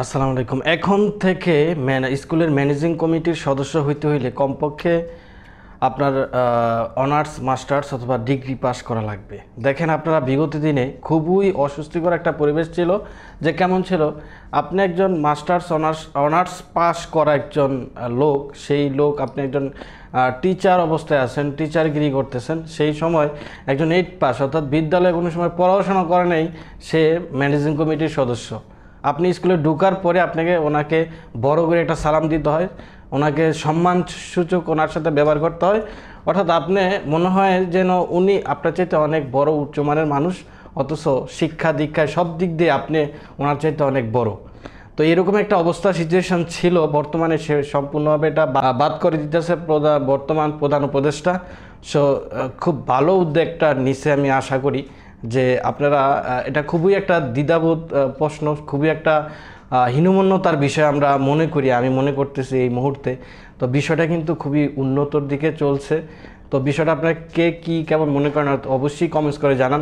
আসসালামু আলাইকুম। এখন থেকে স্কুলের ম্যানেজিং কমিটির সদস্য হইতে হইলে কমপক্ষে আপনার অনার্স মাস্টার্স অথবা ডিগ্রি পাস করা লাগবে। দেখেন, আপনারা বিগত দিনে খুবই অস্বস্তিকর একটা পরিবেশ ছিল। যে কেমন ছিল, আপনি একজন মাস্টার্স অনার্স পাস করা একজন লোক, সেই লোক আপনি একজন টিচার অবস্থায় আছেন, টিচারগিরি করতেছেন। সেই সময় একজন 8 পাস অর্থাৎ বিদ্যালয়ে কোনো সময় পড়াশোনা করে নেই, সে ম্যানেজিং কমিটির সদস্য। আপনি স্কুলে ঢোকার পরে ওনাকে বড় করে একটা সালাম দিতে হয়, ওনাকে সম্মানসূচক ওনার সাথে ব্যবহার করতে হয়। অর্থাৎ আপনি মনে হয় যেন উনি আপনার চাইতে অনেক বড় উচ্চমানের মানুষ, অথচ শিক্ষা দীক্ষায় সব দিক দিয়ে আপনি ওনার চাইতে অনেক বড়। তো এরকম একটা অবস্থা সিচুয়েশন ছিল। বর্তমানে সে সম্পূর্ণভাবে এটা বাদ করে দিতেছে বর্তমান প্রধান উপদেষ্টা। সো খুব ভালো উদ্যোগটা নিছে, আমি আশা করি যে আপনারা এটা খুবই একটা দ্বিধাবোধ প্রশ্ন, খুবই একটা হীনমন্যতার বিষয় আমরা মনে করি, আমি মনে করতেছি এই মুহূর্তে। তো বিষয়টা কিন্তু খুবই উন্নতর দিকে চলছে। তো বিষয়টা আপনারা কে কী কেমন মনে করেন অবশ্যই কমেন্টস করে জানান।